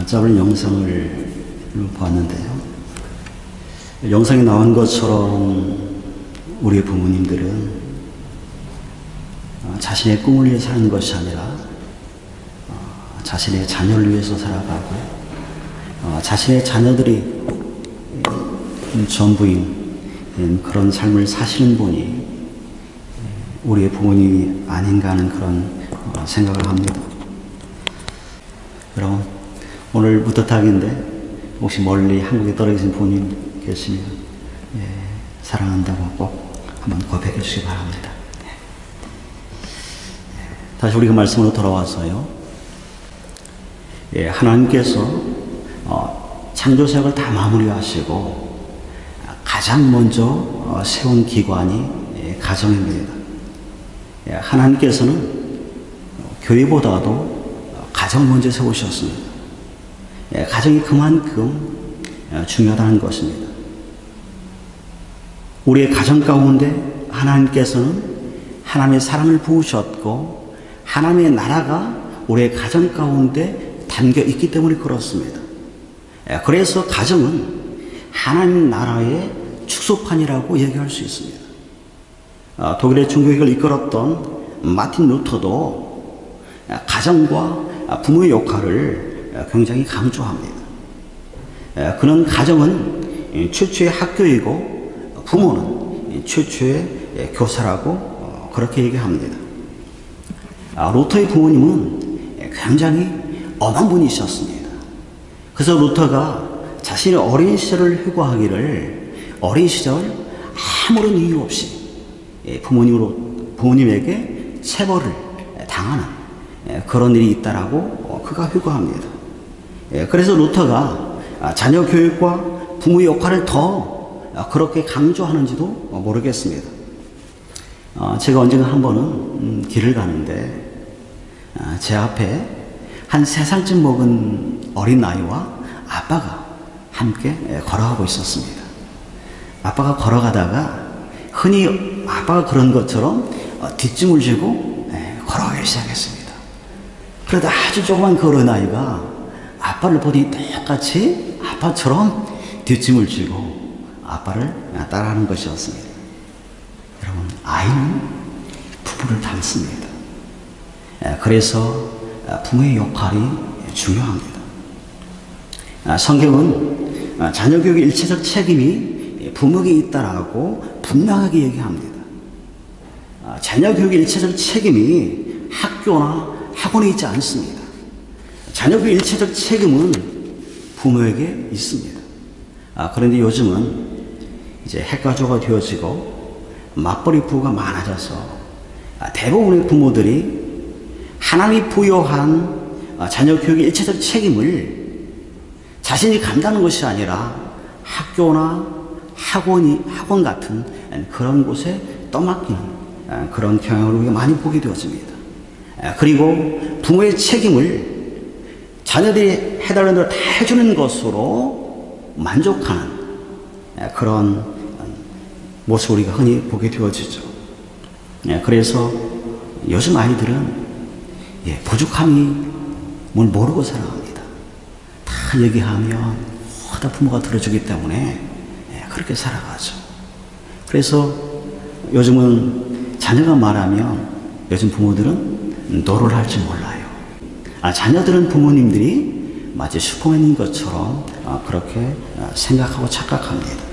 짧은 영상을 보았는데요. 영상에 나온 것처럼 우리의 부모님들은 자신의 꿈을 위해 사는 것이 아니라 자신의 자녀를 위해서 살아가고 자신의 자녀들이 전부인 그런 삶을 사시는 분이 우리의 부모님이 아닌가 하는 그런 생각을 합니다. 여러분, 오늘 무더탁인데 혹시 멀리 한국에 떨어지신 부모님 계시면 사랑한다고 꼭 한번 고백해 주시기 바랍니다. 다시 우리가 말씀으로 돌아와서요. 하나님께서 창조사역을 다 마무리하시고 가장 먼저 세운 기관이 가정입니다. 하나님께서는 교회보다도 가정을 먼저 세우셨습니다. 가정이 그만큼 중요하다는 것입니다. 우리의 가정 가운데 하나님께서는 하나님의 사랑을 부으셨고 하나님의 나라가 우리의 가정 가운데 담겨 있기 때문에 그렇습니다. 그래서 가정은 하나님 나라의 축소판이라고 얘기할 수 있습니다. 독일의 종교개혁을 이끌었던 마틴 루터도 가정과 부모의 역할을 굉장히 강조합니다. 그는 가정은 최초의 학교이고 부모는 최초의 교사라고 그렇게 얘기합니다. 루터의 부모님은 굉장히 엄한 분이셨습니다. 그래서 루터가 자신의 어린 시절을 회고하기를 어린 시절 아무런 이유 없이 부모님에게 체벌을 당하는 그런 일이 있다라고 그가 회고합니다. 그래서 루터가 자녀 교육과 부모의 역할을 더 그렇게 강조하는지도 모르겠습니다. 제가 언젠가 한 번은 길을 가는데 제 앞에 한 3살쯤 먹은 어린 아이와 아빠가 함께 걸어가고 있었습니다. 아빠가 걸어가다가 흔히 아빠가 그런 것처럼 뒷짐을 지고 걸어가기 시작했습니다. 그러다 아주 조그만 그 어린 아이가 아빠를 보니 똑같이 아빠처럼 뒷짐을 지고 아빠를 따라하는 것이었습니다. 여러분, 아이는 부모를 닮습니다. 그래서 부모의 역할이 중요합니다. 성경은 자녀 교육의 일체적 책임이 부모에게 있다라고 분명하게 얘기합니다. 자녀 교육의 일체적 책임이 학교나 학원에 있지 않습니다. 자녀 교육의 일체적 책임은 부모에게 있습니다. 그런데 요즘은 이제 핵가족화 되어지고 맞벌이 부부가 많아져서 대부분의 부모들이 하나님이 부여한 자녀 교육의 일체적 책임을 자신이 감당하는 것이 아니라 학교나 학원 같은 그런 곳에 떠맡기는 그런 경향을 우리가 많이 보게 되어집니다. 그리고 부모의 책임을 자녀들이 해달라는 대로 다 해주는 것으로 만족하는 그런 모습을 우리가 흔히 보게 되어지죠. 그래서 요즘 아이들은 부족함이 뭘 모르고 살아갑니다. 다 얘기하면 다 부모가 들어주기 때문에 그렇게 살아가죠. 그래서 요즘은 자녀가 말하면 요즘 부모들은 노를 할 줄 몰라요. 자녀들은 부모님들이 마치 슈퍼맨인 것처럼 그렇게 생각하고 착각합니다.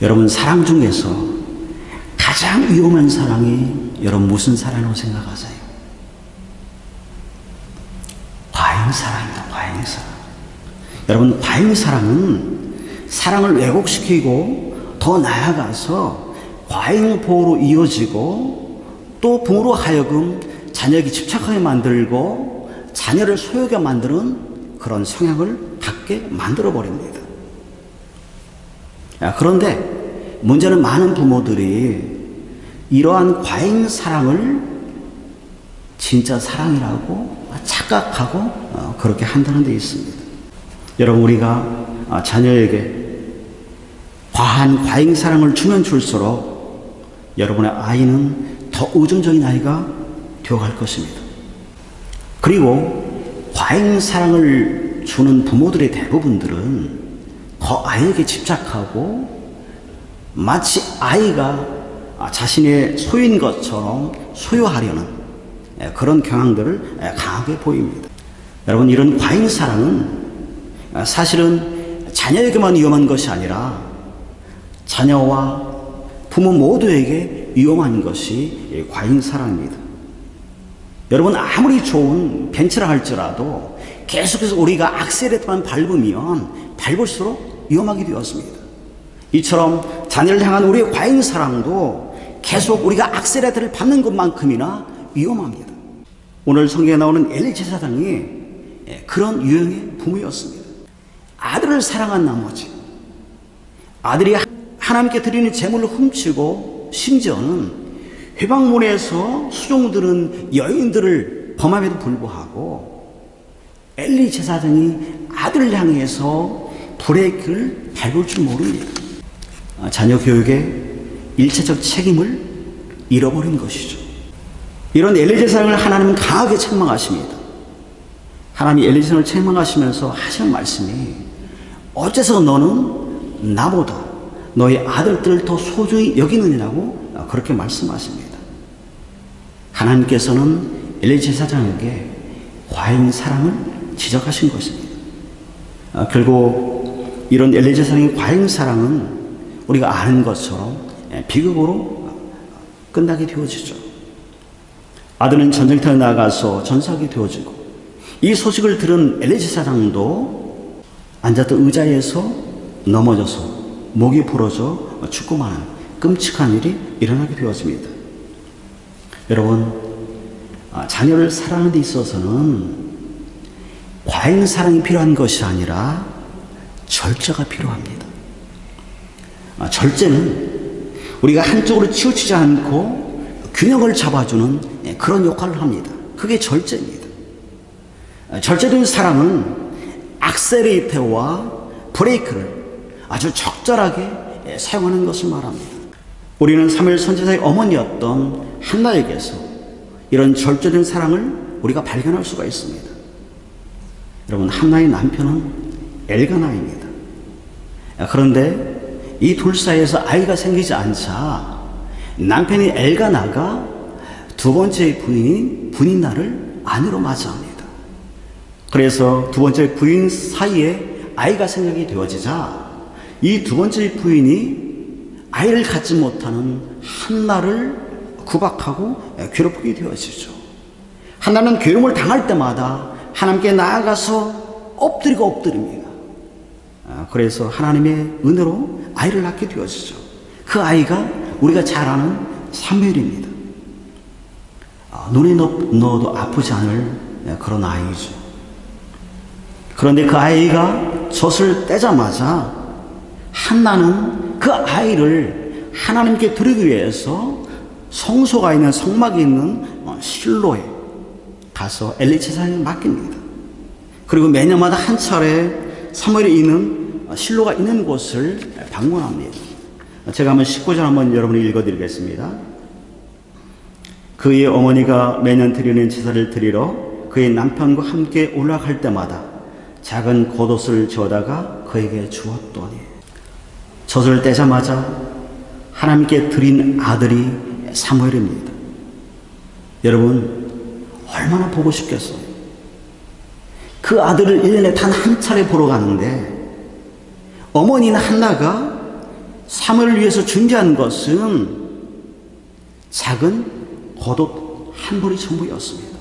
여러분, 사랑 중에서 가장 위험한 사랑이 여러분 무슨 사랑이라고 생각하세요? 과잉사랑입니다. 과잉사랑. 여러분, 과잉사랑은 사랑을 왜곡시키고 더 나아가서 과잉보호로 이어지고 또 부모로 하여금 자녀에게 집착하게 만들고 자녀를 소유하게 만드는 그런 성향을 갖게 만들어버립니다. 그런데 문제는 많은 부모들이 이러한 과잉사랑을 진짜 사랑이라고 착각하고 그렇게 한다는 데 있습니다. 여러분, 우리가 자녀에게 과한 과잉사랑을 주면 줄수록 여러분의 아이는 더 우정적인 아이가 되어갈 것입니다. 그리고 과잉 사랑을 주는 부모들의 대부분들은 그 아이에게 집착하고 마치 아이가 자신의 소유인 것처럼 소유하려는 그런 경향들을 강하게 보입니다. 여러분, 이런 과잉 사랑은 사실은 자녀에게만 위험한 것이 아니라 자녀와 부모 모두에게 위험한 것이 과잉 사랑입니다. 여러분, 아무리 좋은 벤츠라 할지라도 계속해서 우리가 악셀에만 밟으면 밟을수록 위험하게 되었습니다. 이처럼 자녀를 향한 우리의 과잉 사랑도 계속 우리가 악셀레터를 밟는 것만큼이나 위험합니다. 오늘 성경에 나오는 엘리 제사장이 그런 유형의 부모였습니다. 아들을 사랑한 나머지 아들이 하나님께 드리는 제물을 훔치고 심지어는 회방문에서 수종들은 여인들을 범함에도 불구하고 엘리 제사장이 아들을 향해서 브레이크를 밟을 줄 모릅니다. 자녀 교육의 일체적 책임을 잃어버린 것이죠. 이런 엘리 제사장을 하나님은 강하게 책망하십니다. 하나님이 엘리 제사장을 책망하시면서 하시는 말씀이 어째서 너는 나보다 너의 아들들을 더 소중히 여기느냐고 그렇게 말씀하십니다. 하나님께서는 엘리 제사장에게 과잉 사랑을 지적하신 것입니다. 결국 이런 엘리 제사장의 과잉 사랑은 우리가 아는 것처럼 비극으로 끝나게 되어지죠. 아들은 전쟁터에 나가서 전사하게 되어지고, 이 소식을 들은 엘리 제사장도 앉았던 의자에서 넘어져서 목이 부러져 죽고 마는 끔찍한 일이 일어나게 되었습니다. 여러분, 자녀를 사랑하는 데 있어서는 과잉 사랑이 필요한 것이 아니라 절제가 필요합니다. 절제는 우리가 한쪽으로 치우치지 않고 균형을 잡아주는 그런 역할을 합니다. 그게 절제입니다. 절제된 사랑은 악셀레이터와 브레이크를 아주 적절하게 사용하는 것을 말합니다. 우리는 사무엘 선지자의 어머니였던 한나에게서 이런 절제된 사랑을 우리가 발견할 수가 있습니다. 여러분, 한나의 남편은 엘가나입니다. 그런데 이 둘 사이에서 아이가 생기지 않자 남편이 엘가나가 두 번째 부인인 분인나를 아내로 맞이합니다. 그래서 두 번째 부인 사이에 아이가 생각이 되어지자 이 두 번째 부인이 아이를 갖지 못하는 한나를 구박하고 괴롭히게 되어지죠. 한나는 괴로움을 당할 때마다 하나님께 나아가서 엎드립니다. 그래서 하나님의 은혜로 아이를 낳게 되어지죠. 그 아이가 우리가 잘 아는 사무엘입니다. 눈에 넣어도 아프지 않을 그런 아이죠. 그런데 그 아이가 젖을 떼자마자 한나는 그 아이를 하나님께 드리기 위해서 성소가 있는 성막이 있는 실로에 가서 엘리 제사장에게 맡깁니다. 그리고 매년마다 한 차례 사무엘이 있는 실로가 있는 곳을 방문합니다. 제가 한번 19절 한번 여러분이 읽어드리겠습니다. 그의 어머니가 매년 드리는 제사를 드리러 그의 남편과 함께 올라갈 때마다 작은 겉옷을 저다가 그에게 주었더니 젖을 떼자마자 하나님께 드린 아들이 사무엘입니다. 여러분, 얼마나 보고 싶겠어요. 그 아들을 1년에 단 한 차례 보러 가는데 어머니는 한나가 사무엘을 위해서 준비한 것은 작은 겉옷 한 벌이 전부였습니다.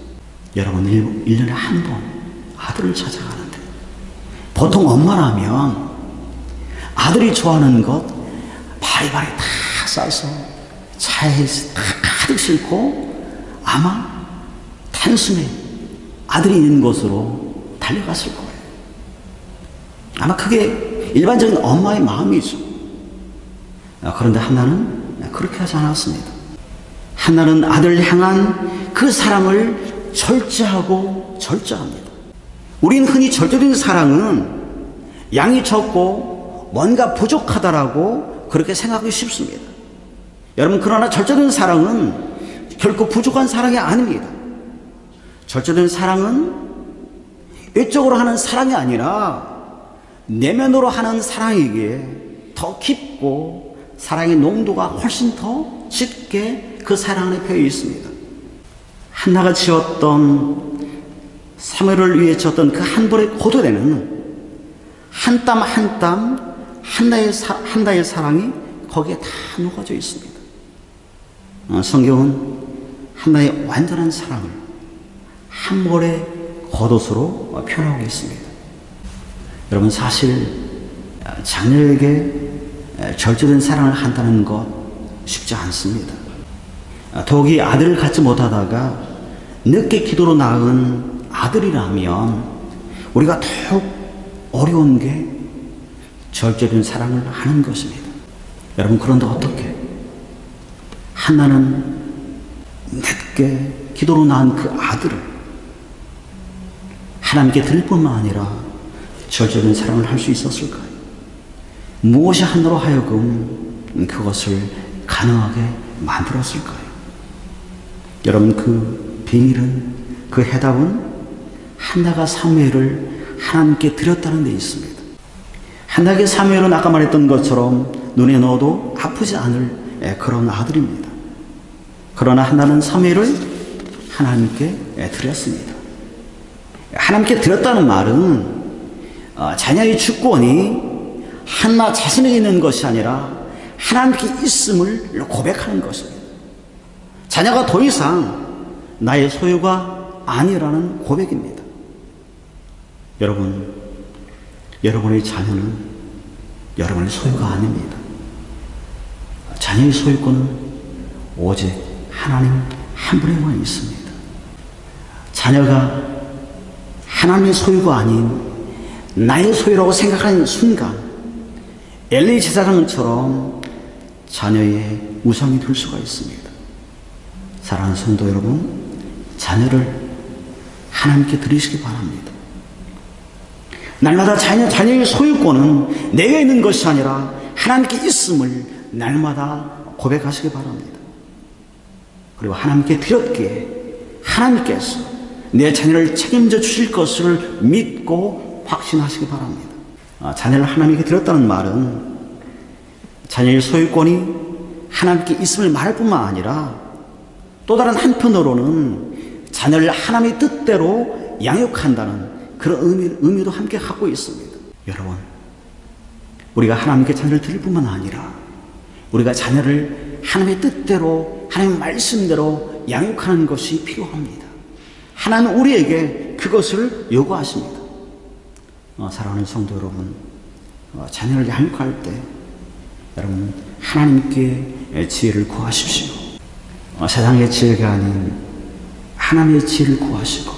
여러분, 1년에 한 번 아들을 찾아가는데 보통 엄마라면 아들이 좋아하는 것 바리바리 다 싸서 차에 다 가득 싣고 아마 단숨에 아들이 있는 곳으로 달려갔을 거예요. 아마 그게 일반적인 엄마의 마음이죠. 그런데 한나는 그렇게 하지 않았습니다. 한나는 아들을 향한 그 사랑을 절제하고 절제합니다. 우리는 흔히 절제된 사랑은 양이 적고 뭔가 부족하다라고 그렇게 생각하기 쉽습니다. 여러분, 그러나 절제된 사랑은 결코 부족한 사랑이 아닙니다. 절제된 사랑은 외적으로 하는 사랑이 아니라 내면으로 하는 사랑이기에 더 깊고 사랑의 농도가 훨씬 더 짙게 그 사랑 안에 배어 있습니다. 한나가 지었던 사무엘을 위해 지었던 그 한 벌의 고도에는 한 땀 한 땀 한나의 사랑이 거기에 다 녹아져 있습니다. 성경은 한나의 완전한 사랑을 한 벌의 겉옷으로 표현하고 있습니다. 여러분, 사실 자녀에게 절제된 사랑을 한다는 것 쉽지 않습니다. 더욱이 아들을 갖지 못하다가 늦게 기도로 낳은 아들이라면 우리가 더욱 어려운 게 절제된 사랑을 하는 것입니다. 여러분, 그런데 어떻게 한나는 늦게 기도로 낳은 그 아들을 하나님께 드릴 뿐만 아니라 절제된 사랑을 할 수 있었을까요? 무엇이 한나로 하여금 그것을 가능하게 만들었을까요? 여러분, 그 비밀은, 그 해답은 한나가 사무엘을 하나님께 드렸다는 데 있습니다. 한나에게 사무엘은 아까 말했던 것처럼 눈에 넣어도 아프지 않을 그런 아들입니다. 그러나 한나는 사무엘을 하나님께 드렸습니다. 하나님께 드렸다는 말은 자녀의 주권이 한나 자신에게 있는 것이 아니라 하나님께 있음을 고백하는 것입니다. 자녀가 더 이상 나의 소유가 아니라는 고백입니다. 여러분, 여러분의 자녀는 여러분의 소유가 아닙니다. 자녀의 소유권은 오직 하나님 한 분에만 있습니다. 자녀가 하나님의 소유가 아닌 나의 소유라고 생각하는 순간 엘리 제사장처럼 자녀의 우상이 될 수가 있습니다. 사랑하는 성도 여러분, 자녀를 하나님께 드리시기 바랍니다. 날마다 자녀의 소유권은 내게 있는 것이 아니라 하나님께 있음을 날마다 고백하시기 바랍니다. 그리고 하나님께 드렸기에 하나님께서 내 자녀를 책임져 주실 것을 믿고 확신하시기 바랍니다. 자녀를 하나님께 드렸다는 말은 자녀의 소유권이 하나님께 있음을 말할 뿐만 아니라 또 다른 한편으로는 자녀를 하나님의 뜻대로 양육한다는 그런 의미도 함께 갖고 있습니다. 여러분, 우리가 하나님께 자녀를 드릴 뿐만 아니라 우리가 자녀를 하나님의 뜻대로 하나님의 말씀대로 양육하는 것이 필요합니다. 하나님은 우리에게 그것을 요구하십니다. 사랑하는 성도 여러분, 자녀를 양육할 때 여러분 하나님께 지혜를 구하십시오. 세상의 지혜가 아닌 하나님의 지혜를 구하시고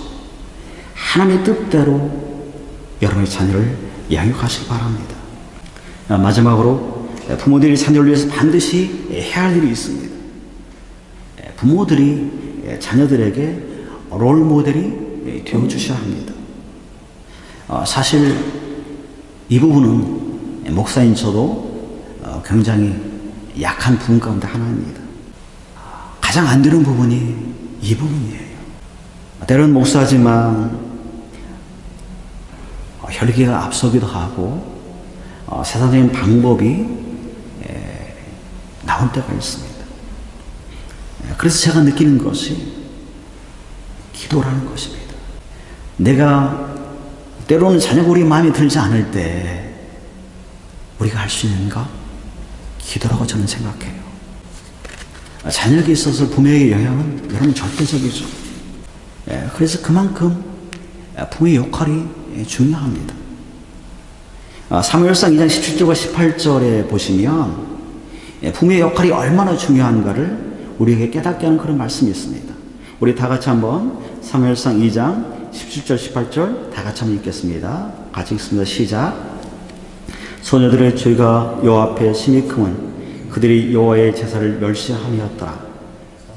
하나님의 뜻대로 여러분의 자녀를 양육하시기 바랍니다. 마지막으로 부모들이 자녀를 위해서 반드시 해야 할 일이 있습니다. 부모들이 자녀들에게 롤 모델이 되어주셔야 합니다. 사실 이 부분은 목사인 저도 굉장히 약한 부분 가운데 하나입니다. 가장 안 되는 부분이 이 부분이에요. 때로는 목사지만 혈기가 앞서기도 하고 세상적인 방법이 나올 때가 있습니다. 그래서 제가 느끼는 것이 기도라는 것입니다. 내가 때로는 자녀가 우리 마음에 들지 않을 때 우리가 할 수 있는가? 기도라고 저는 생각해요. 자녀에게 있어서 부모의 영향은 여러분 절대적이죠. 그래서 그만큼 부모의 역할이 중요합니다. 사무엘상 2장 17절과 18절에 보시면 부모의 역할이 얼마나 중요한가를 우리에게 깨닫게 하는 그런 말씀이 있습니다. 우리 다 같이 한번 사무엘상 2장 17절 18절 다 같이 한번 읽겠습니다. 같이 읽습니다. 시작. 소녀들의 죄가 여호와 앞에 심히 크면 그들이 여호와의 제사를 멸시함이었더라.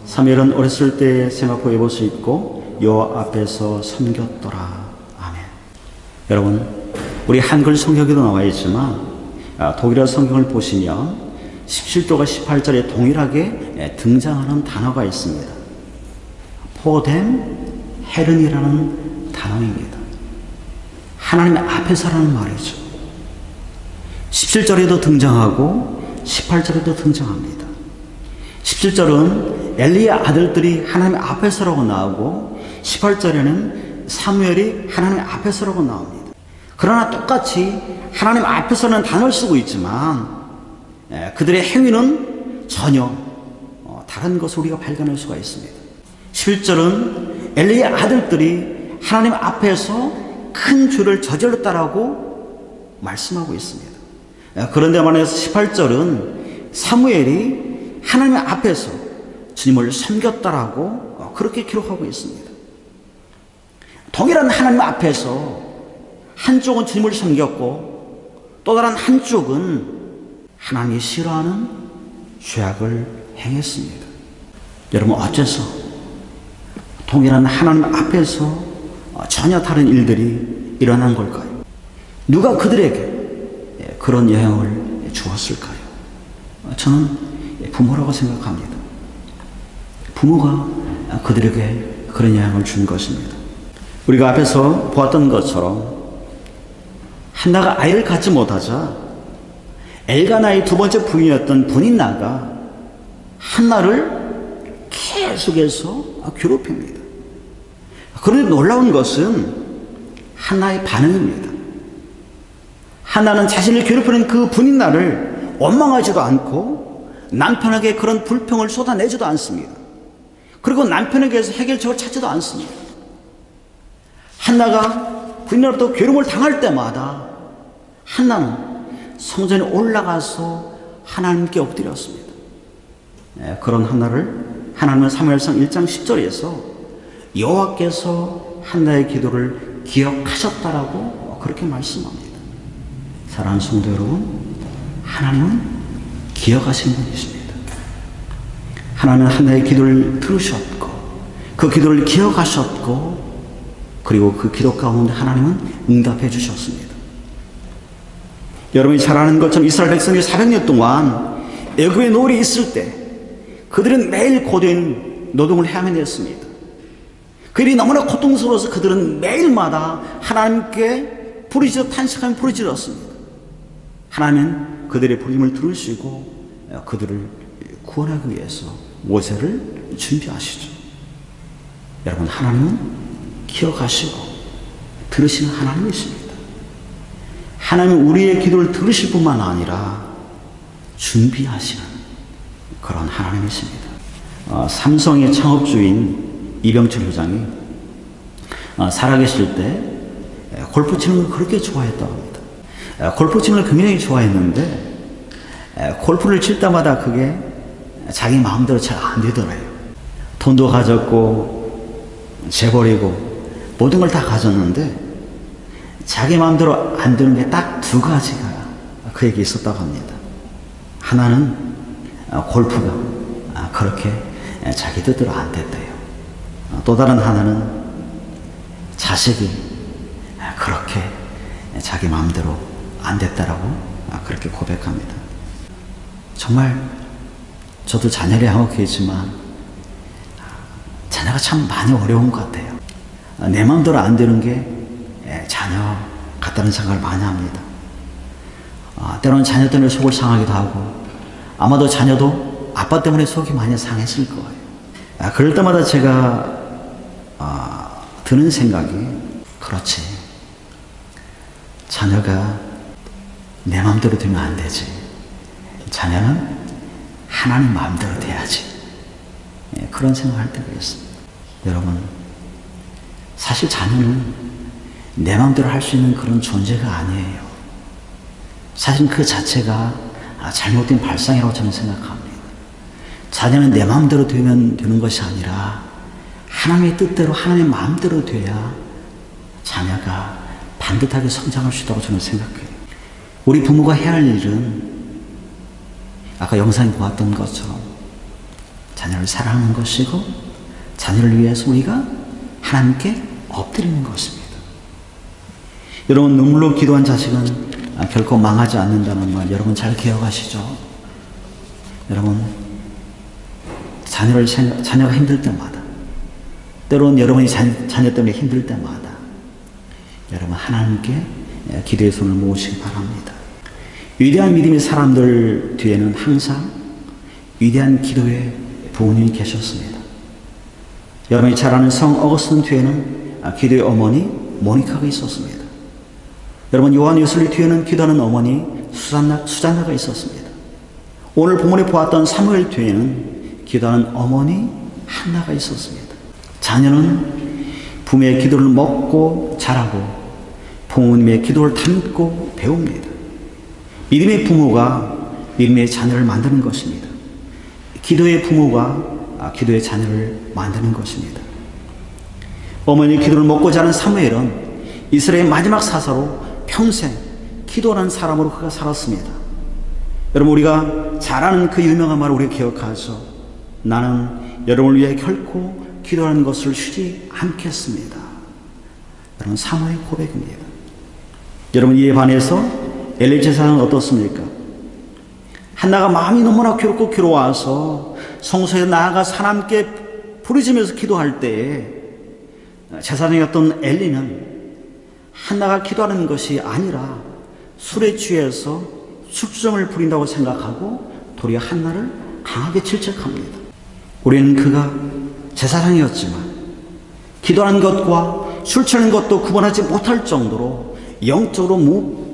사무엘은 어렸을 때 세마포 에봇을 입고 여호와 앞에서 섬겼더라. 아멘. 여러분, 우리 한글 성경에도 나와 있지만 독일어 성경을 보시면 17절과 18절에 동일하게 등장하는 단어가 있습니다. 포뎀 헤른이라는 단어입니다. 하나님 앞에서라는 말이죠. 17절에도 등장하고 18절에도 등장합니다. 17절은 엘리의 아들들이 하나님 앞에서라고 나오고 18절에는 사무엘이 하나님 앞에서라고 나옵니다. 그러나 똑같이 하나님 앞에서는 단어를 쓰고 있지만 그들의 행위는 전혀 다른 것을 우리가 발견할 수가 있습니다. 11절은 엘리의 아들들이 하나님 앞에서 큰 죄를 저질렀다라고 말씀하고 있습니다. 그런데 말해서 18절은 사무엘이 하나님 앞에서 주님을 섬겼다라고 그렇게 기록하고 있습니다. 동일한 하나님 앞에서 한쪽은 주님을 섬겼고 또 다른 한쪽은 하나님이 싫어하는 죄악을 행했습니다. 여러분, 어째서 동일한 하나님 앞에서 전혀 다른 일들이 일어난 걸까요? 누가 그들에게 그런 영향을 주었을까요? 저는 부모라고 생각합니다. 부모가 그들에게 그런 영향을 준 것입니다. 우리가 앞에서 보았던 것처럼 한나가 아이를 갖지 못하자 엘가나의 두 번째 부인이었던 브닌나가 한나를 계속해서 괴롭힙니다. 그런데 놀라운 것은 한나의 반응입니다. 한나는 자신을 괴롭히는 그 브닌나를 원망하지도 않고 남편에게 그런 불평을 쏟아내지도 않습니다. 그리고 남편에게서 해결책을 찾지도 않습니다. 한나가 브닌나로부터 괴로움을 당할 때마다 한나는 성전에 올라가서 하나님께 엎드렸습니다. 그런 한나를 하나님은 사무엘상 1장 10절에서 여호와께서 한나의 기도를 기억하셨다라고 그렇게 말씀합니다. 사랑하는 성도 여러분, 하나님은 기억하신 분이십니다. 하나님은 한나의 기도를 들으셨고 그 기도를 기억하셨고 그리고 그 기도 가운데 하나님은 응답해 주셨습니다. 여러분이 잘 아는 것처럼 이스라엘 백성이 400년 동안 애굽의 노울이 있을 때 그들은 매일 고된 노동을 해야했습니다. 그 일이 너무나 고통스러워서 그들은 매일마다 하나님께 부르짖어 탄식하며 부르짖었습니다. 하나님은 그들의 부르짖음을 들으시고 그들을 구원하기 위해서 모세를 준비하시죠. 여러분, 하나님은 기억하시고 들으시는 하나님이십니다. 하나님은 우리의 기도를 들으실 뿐만 아니라 준비하시는 그런 하나님이십니다. 삼성의 창업주인 이병철 회장이 살아계실 때 골프 치는 걸 그렇게 좋아했다고 합니다. 골프 치는 걸 굉장히 좋아했는데 골프를 칠 때마다 그게 자기 마음대로 잘 안 되더래요. 돈도 가졌고 재벌이고 모든 걸 다 가졌는데 자기 마음대로 안 되는 게 딱 두 가지가 그에게 있었다고 합니다. 하나는 골프가 그렇게 자기 뜻대로 안 됐대요. 또 다른 하나는 자식이 그렇게 자기 마음대로 안 됐다라고 그렇게 고백합니다. 정말 저도 자녀를 양육하고 계시지만 자녀가 참 많이 어려운 것 같아요. 내 마음대로 안 되는 게 자녀 같다는 생각을 많이 합니다. 때로는 자녀 때문에 속을 상하기도 하고 아마도 자녀도 아빠 때문에 속이 많이 상했을 거예요. 그럴 때마다 제가 드는 생각이, 그렇지, 자녀가 내 마음대로 되면 안 되지. 자녀는 하나님 마음대로 돼야지. 그런 생각을 할 때가 있습니다. 여러분, 사실 자녀는 내 마음대로 할 수 있는 그런 존재가 아니에요. 사실 그 자체가 잘못된 발상이라고 저는 생각합니다. 자녀는 내 마음대로 되면 되는 것이 아니라 하나님의 뜻대로 하나님의 마음대로 돼야 자녀가 반듯하게 성장할 수 있다고 저는 생각해요. 우리 부모가 해야 할 일은 아까 영상에 보았던 것처럼 자녀를 사랑하는 것이고 자녀를 위해서 우리가 하나님께 엎드리는 것입니다. 여러분, 눈물로 기도한 자식은 결코 망하지 않는다는 말 여러분 잘 기억하시죠? 여러분, 자녀가 힘들 때마다, 때로는 여러분이 자녀 때문에 힘들 때마다 여러분 하나님께 기도의 손을 모으시기 바랍니다. 위대한 믿음의 사람들 뒤에는 항상 위대한 기도의 부모님이 계셨습니다. 여러분이 잘 아는 성 어거스틴 뒤에는 기도의 어머니 모니카가 있었습니다. 여러분 요한 웨슬리 뒤에는 기도하는 어머니 수잔나가 있었습니다. 오늘 본문에 보았던 사무엘 뒤에는 기도하는 어머니 한나가 있었습니다. 자녀는 부모의 기도를 먹고 자라고 부모님의 기도를 담고 배웁니다. 믿음의 부모가 믿음의 자녀를 만드는 것입니다. 기도의 부모가 기도의 자녀를 만드는 것입니다. 어머니의 기도를 먹고 자란 사무엘은 이스라엘의 마지막 사사로 평생 기도하는 사람으로 그가 살았습니다. 여러분 우리가 잘 아는 그 유명한 말을 우리가 기억하죠. 나는 여러분을 위해 결코 기도하는 것을 쉬지 않겠습니다. 여러분 사모의 고백입니다. 여러분 이에 반해서 엘리 제사장은 어떻습니까? 한나가 마음이 너무나 괴롭고 괴로워서 성소에 나아가서 하나님께 부르짖으면서 기도할 때에 제사장이었던 엘리는 한나가 기도하는 것이 아니라 술에 취해서 술주정을 부린다고 생각하고 도리어 한나를 강하게 질책합니다. 우리는 그가 제사장이었지만 기도하는 것과 술 취하는 것도 구분하지 못할 정도로 영적으로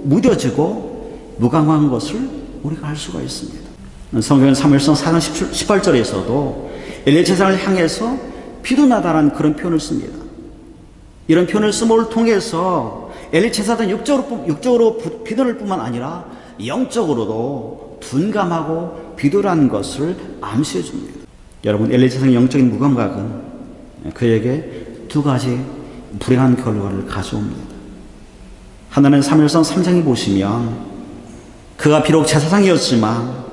무뎌지고 무감한 것을 우리가 알 수가 있습니다. 성경은 사무엘상 4장 18절에서도 엘리 제사장을 향해서 비둔하다라는 그런 표현을 씁니다. 이런 표현을 씀을 통해서 엘리 제사장 육적으로 비둔할 뿐만 아니라 영적으로도 둔감하고 비둔한 것을 암시해 줍니다. 여러분 엘리 제사장의 영적인 무감각은 그에게 두 가지 불행한 결과를 가져옵니다. 하나는 사무엘상 3장에 보시면 그가 비록 제사장이었지만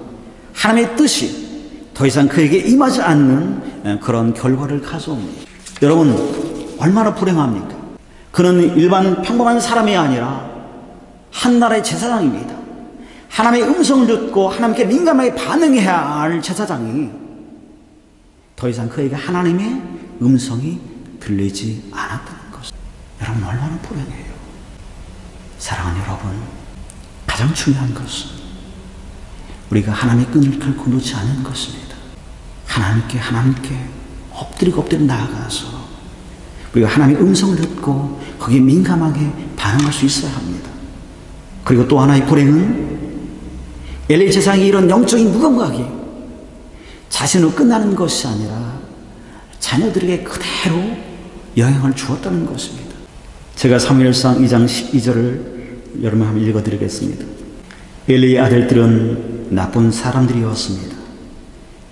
하나님의 뜻이 더 이상 그에게 임하지 않는 그런 결과를 가져옵니다. 여러분 얼마나 불행합니까? 그는 일반 평범한 사람이 아니라 한 나라의 제사장입니다. 하나님의 음성을 듣고 하나님께 민감하게 반응해야 할 제사장이 더 이상 그에게 하나님의 음성이 들리지 않았다는 것입니다. 여러분 얼마나 불행해요. 사랑하는 여러분, 가장 중요한 것은 우리가 하나님의 끈을 결코 놓지 않는 것입니다. 하나님께 엎드리고 나아가서 우리가 하나님의 음성을 듣고 거기에 민감하게 반응할 수 있어야 합니다. 그리고 또 하나의 불행은 엘리 제사장이 이런 영적인 무감각이 자신으로 끝나는 것이 아니라 자녀들에게 그대로 영향을 주었다는 것입니다. 제가 사무엘상 2장 12절을 여러분 한번 읽어드리겠습니다. 엘리의 아들들은 나쁜 사람들이었습니다.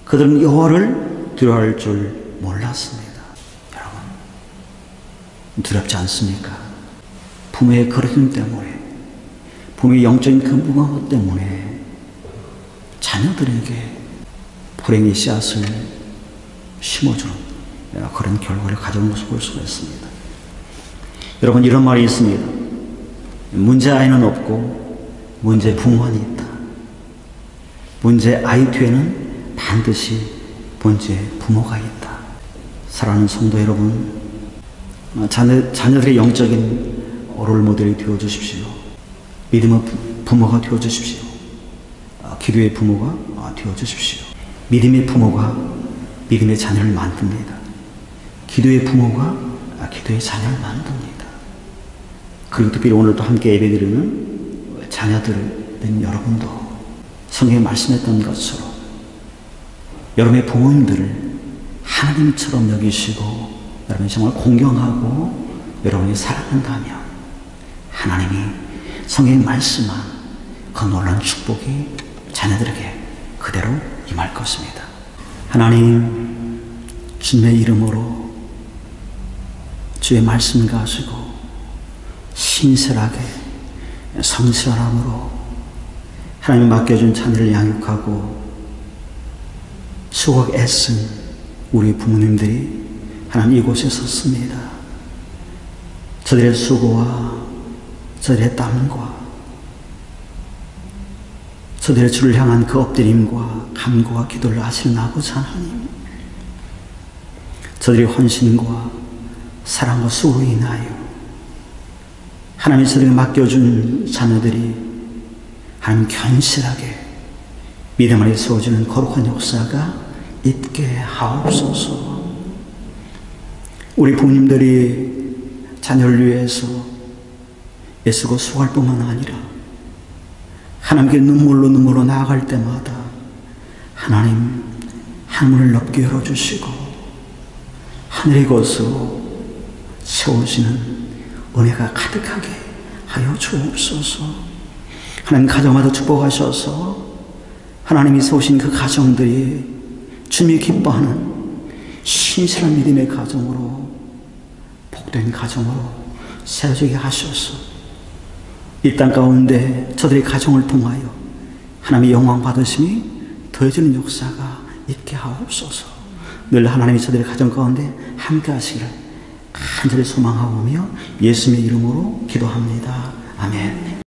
그들은 여호와를 두려워할 줄 몰랐습니다. 여러분 두렵지 않습니까? 부모의 거리낌 때문에, 부모의 영적인 그 무감각 때문에 자녀들에게 불행의 씨앗을 심어주는 그런 결과를 가져온 것을 볼 수가 있습니다. 여러분 이런 말이 있습니다. 문제 아이는 없고 문제 부모만 있다. 문제 아이 뒤에는 반드시 문제 부모가 있다. 사랑하는 성도 여러분, 자녀들의 영적인 롤모델이 되어주십시오. 믿음의 부모가 되어주십시오. 기도의 부모가 되어주십시오. 믿음의 부모가 믿음의 자녀를 만듭니다. 기도의 부모가 기도의 자녀를 만듭니다. 그리고 특별히 오늘 또 함께 예배드리는 자녀들은 여러분도 성경에 말씀했던 것처럼 여러분의 부모님들을 하나님처럼 여기시고 여러분이 정말 공경하고 여러분이 사랑한다면 하나님이 성경에 말씀한 그 놀라운 축복이 자녀들에게 그대로 임할 것입니다. 하나님, 주님의 이름으로 주의 말씀 가지고 신실하게 성실함으로 하나님이 맡겨준 자녀를 양육하고 수고 애쓴 우리 부모님들이 하나님 이곳에 섰습니다. 저들의 수고와 저들의 땀과 저들의 주를 향한 그 엎드림과 간구와 기도를 아시는 아버지 하나님, 저들의 헌신과 사랑과 수고로 인하여 하나님이 저들에게 맡겨준 자녀들이 하나님 견실하게 믿음 안에 세워지는 거룩한 역사가 있게 하옵소서. 우리 부모님들이 자녀를 위해서 애쓰고 수고할 뿐만 아니라 하나님께 눈물로 나아갈 때마다 하나님 하늘을 넓게 열어주시고 하늘의 것으로 세우시는 은혜가 가득하게 하여 주옵소서. 하나님 가정마다 축복하셔서 하나님이 세우신 그 가정들이 주님이 기뻐하는 신실한 믿음의 가정으로 복된 가정으로 세워지게 하셔서 이 땅 가운데 저들의 가정을 통하여 하나님의 영광 받으심이 더해지는 역사가 있게 하옵소서. 늘 하나님이 저들의 가정 가운데 함께 하시기를 간절히 소망하오며 예수님의 이름으로 기도합니다. 아멘.